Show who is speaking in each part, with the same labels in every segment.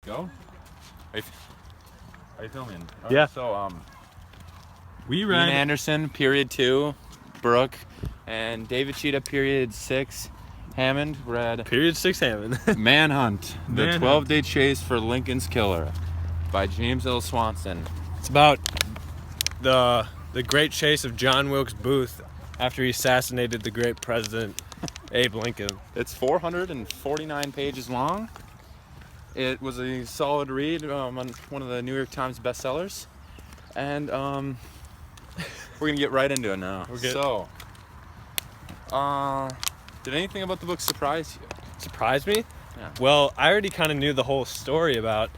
Speaker 1: Go. Are you filming?
Speaker 2: Yeah.
Speaker 1: So
Speaker 2: We
Speaker 1: Ian
Speaker 2: read
Speaker 1: Anderson, period 2, Brook, and David Tschida, period 6, Hammond read
Speaker 2: period 6 Hammond.
Speaker 1: Manhunt, the
Speaker 2: Manhunt.
Speaker 1: 12-day chase for Lincoln's killer, by James L. Swanson.
Speaker 2: It's about the great chase of John Wilkes Booth after he assassinated the great president Abe Lincoln.
Speaker 1: It's 449 pages long. It was a solid read on one of the New York Times bestsellers. And we're going to get right into it now. So, did anything about the book surprise you?
Speaker 2: Surprised me?
Speaker 1: Yeah.
Speaker 2: Well, I already kind of knew the whole story about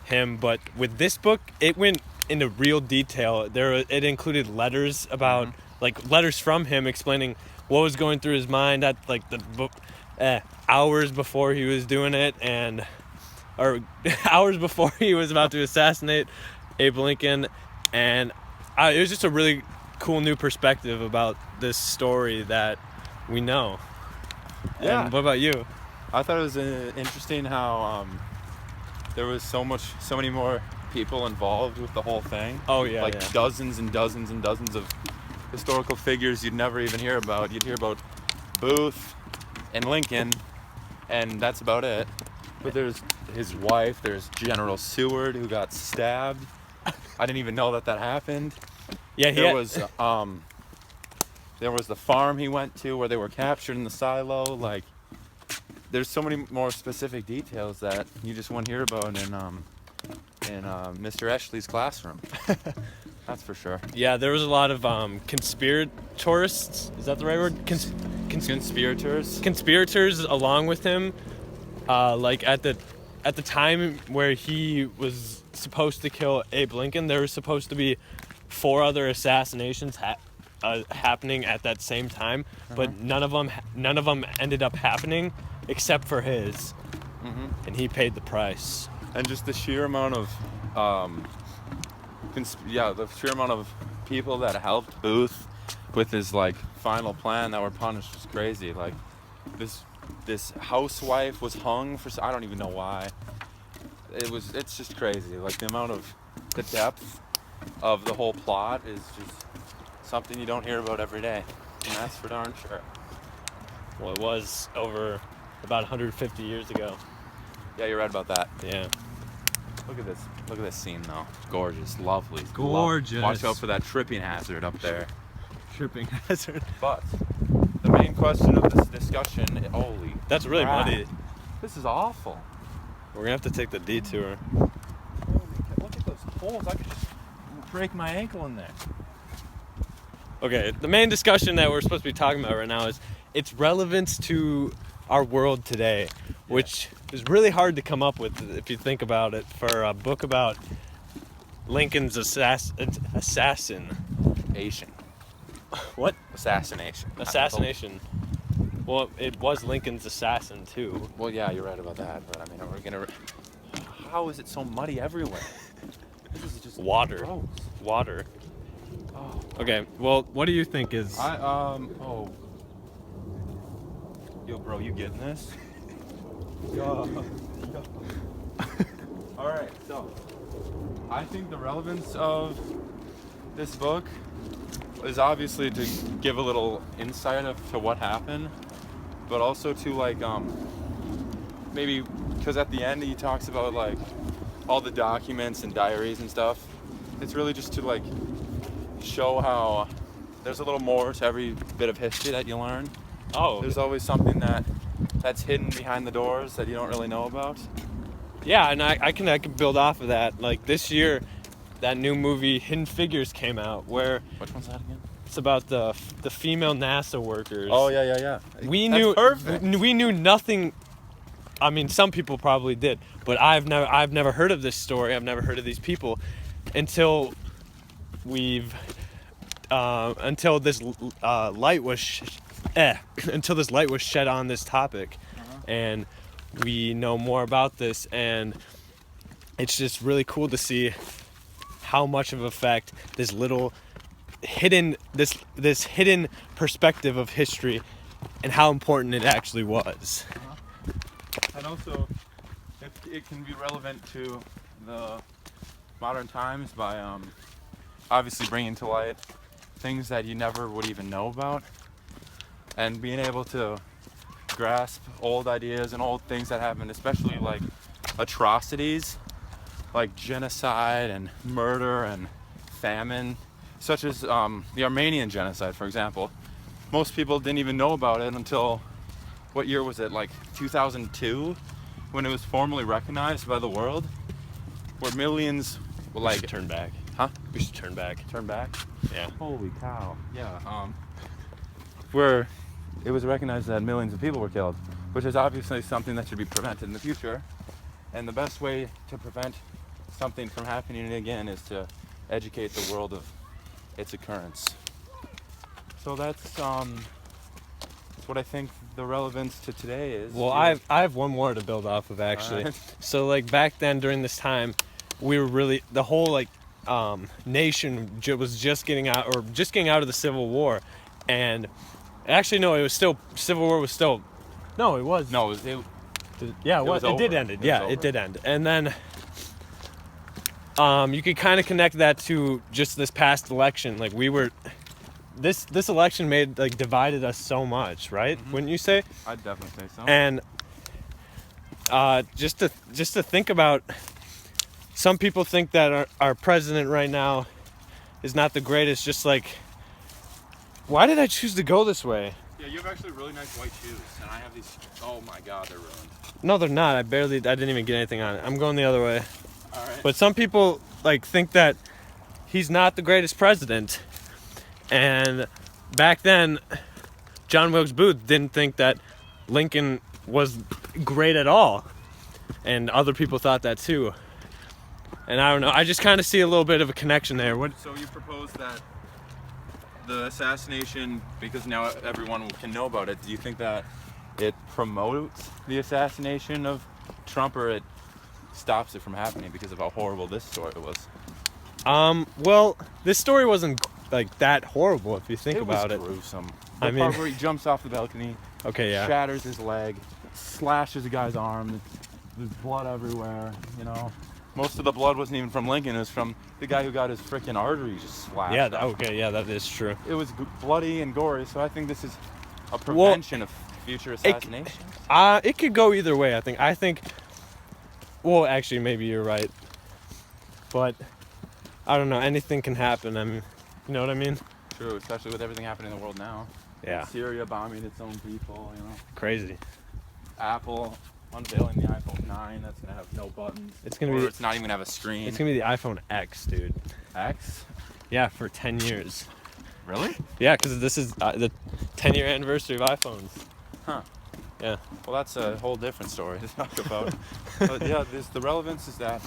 Speaker 2: him, but with this book, it went into real detail. It included letters about, like, letters from him explaining what was going through his mind at, like, the book, hours before he was doing it, or hours before he was about to assassinate Abe Lincoln, and it was just a really cool new perspective about this story that we know.
Speaker 1: Yeah.
Speaker 2: And what about you?
Speaker 1: I thought it was interesting how there was so many more people involved with the whole thing.
Speaker 2: Oh, yeah,
Speaker 1: like
Speaker 2: yeah.
Speaker 1: dozens and dozens and dozens of historical figures you'd never even hear about. You'd hear about Booth and Lincoln, and that's about it. But there's his wife, there's General Seward, who got stabbed. I didn't even know that happened.
Speaker 2: Yeah,
Speaker 1: There was the farm he went to where they were captured in the silo. Like, there's so many more specific details that you just won't hear about in Mr. Eshley's classroom. That's for sure.
Speaker 2: Yeah, there was a lot of conspiratorists. Is that the right word?
Speaker 1: Conspirators.
Speaker 2: Conspirators along with him. Like at the time where he was supposed to kill Abe Lincoln, there was supposed to be 4 other assassinations happening at that same time, but none of them ended up happening except for his, and he paid the price.
Speaker 1: And just the sheer amount of the sheer amount of people that helped Booth with his, like, final plan that were punished was crazy. Like, this housewife was hung for, I don't even know why. It's just crazy. Like, the depth of the whole plot is just something you don't hear about every day, and that's for darn sure.
Speaker 2: Well, it was over about 150 years ago.
Speaker 1: Yeah, you're right about that.
Speaker 2: Yeah.
Speaker 1: Look at this scene, though. Gorgeous, lovely.
Speaker 2: Gorgeous.
Speaker 1: Watch out for that tripping hazard up there.
Speaker 2: Tripping hazard.
Speaker 1: But the main question of this discussion, holy
Speaker 2: That's really
Speaker 1: crap.
Speaker 2: muddy.
Speaker 1: This is awful.
Speaker 2: We're gonna have to take the detour.
Speaker 1: Holy cow, look at those holes. I could just break my ankle in there.
Speaker 2: Okay, the main discussion that we're supposed to be talking about right now is its relevance to our world today, which is really hard to come up with if you think about it for a book about Lincoln's assassin.
Speaker 1: Asian.
Speaker 2: What?
Speaker 1: Assassination.
Speaker 2: Assassination. Well, it was Lincoln's assassin too.
Speaker 1: Well, yeah, you're right about that. But I mean, how is it so muddy everywhere? This is just
Speaker 2: Water.
Speaker 1: gross.
Speaker 2: Water.
Speaker 1: Oh.
Speaker 2: Okay, well, what do you think is...
Speaker 1: Yo, bro, you getting this? Yo. Alright, so I think the relevance of this book is obviously to give a little insight to what happened, but also to, like, maybe, because at the end he talks about, like, all the documents and diaries and stuff. It's really just to, like, show how there's a little more to every bit of history that you learn.
Speaker 2: Oh.
Speaker 1: There's always something that's hidden behind the doors that you don't really know about.
Speaker 2: Yeah, and I can build off of that. Like, this year, that new movie Hidden Figures came out, where
Speaker 1: Which one's that again?
Speaker 2: it's about the female NASA workers.
Speaker 1: Oh, yeah.
Speaker 2: We
Speaker 1: That's
Speaker 2: knew nothing. I mean, some people probably did, but I've never heard of this story. I've never heard of these people until until this light was shed on this topic, and we know more about this, and it's just really cool to see how much of effect this little hidden this hidden perspective of history and how important it actually was.
Speaker 1: And also, it can be relevant to the modern times by obviously bringing to light things that you never would even know about, and being able to grasp old ideas and old things that happened, especially like atrocities like genocide and murder and famine, such as the Armenian genocide, for example. Most people didn't even know about it until, what year was it, like 2002, when it was formally recognized by the world, where millions were like...
Speaker 2: We should turn back.
Speaker 1: Huh?
Speaker 2: We should turn back.
Speaker 1: Turn back?
Speaker 2: Yeah.
Speaker 1: Holy cow. Yeah, where it was recognized that millions of people were killed, which is obviously something that should be prevented in the future. And the best way to prevent something from happening again is to educate the world of its occurrence. So that's what I think the relevance to today is.
Speaker 2: Well, I have one more to build off of, actually.
Speaker 1: Alright.
Speaker 2: So like back then during this time, we were really, the whole like nation was just getting out of the Civil War. And actually no, it was still, Civil War was still, no it was.
Speaker 1: No,
Speaker 2: Yeah, it did end. It did end. And then you could kind of connect that to just this past election. Like this election divided us so much, right?
Speaker 1: Mm-hmm.
Speaker 2: Wouldn't you say?
Speaker 1: I'd definitely say so.
Speaker 2: And just to think about, some people think that our president right now is not the greatest. Just like, why did I choose to go this way?
Speaker 1: Yeah, you have actually really nice white shoes, and I have these. Oh my God, they're ruined.
Speaker 2: No, they're not. I didn't even get anything on it. I'm going the other way.
Speaker 1: All right.
Speaker 2: But some people think that he's not the greatest president. And back then, John Wilkes Booth didn't think that Lincoln was great at all. And other people thought that too. And I don't know. I just kind of see a little bit of a connection there.
Speaker 1: So you propose that the assassination, because now everyone can know about it, do you think that it promotes the assassination of Trump, or it stops it from happening because of how horrible this story was?
Speaker 2: Well, this story wasn't that horrible if you think about it.
Speaker 1: It was gruesome.
Speaker 2: I
Speaker 1: The part
Speaker 2: mean,
Speaker 1: where he jumps off the balcony,
Speaker 2: okay, yeah.
Speaker 1: shatters his leg, slashes a guy's arm, there's blood everywhere, you know. Most of the blood wasn't even from Lincoln, it was from the guy who got his freaking artery just slashed.
Speaker 2: Yeah,
Speaker 1: up.
Speaker 2: okay, yeah, that is true.
Speaker 1: It was bloody and gory, so I think this is a prevention of future assassinations.
Speaker 2: It could go either way, I think. Well, actually, maybe you're right. But I don't know, anything can happen. I mean, you know what I mean?
Speaker 1: True, especially with everything happening in the world now.
Speaker 2: Yeah.
Speaker 1: Syria bombing its own people, you know.
Speaker 2: Crazy.
Speaker 1: Apple unveiling the iPhone 9 that's gonna have no buttons.
Speaker 2: It's not
Speaker 1: even gonna have a screen.
Speaker 2: It's gonna be the iPhone X, dude.
Speaker 1: X?
Speaker 2: Yeah, for 10 years.
Speaker 1: Really?
Speaker 2: Yeah, because this is the 10-year anniversary of iPhones.
Speaker 1: Huh.
Speaker 2: Yeah.
Speaker 1: Well, that's a whole different story to talk about. But yeah, the relevance is that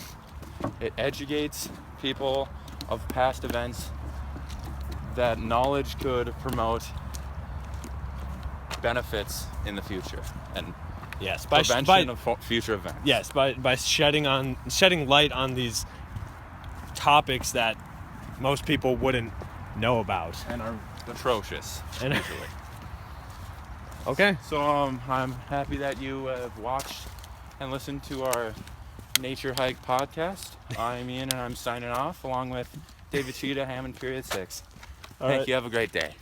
Speaker 1: it educates people of past events, that knowledge could promote benefits in the future, and
Speaker 2: yes,
Speaker 1: prevention of future events.
Speaker 2: Yes, by shedding light on these topics that most people wouldn't know about
Speaker 1: and are atrocious.
Speaker 2: And
Speaker 1: usually.
Speaker 2: Okay.
Speaker 1: So I'm happy that you have watched and listened to our Nature Hike podcast. I'm Ian, and I'm signing off along with David Tschida Hammond, period 6. Thank you. Have a great day.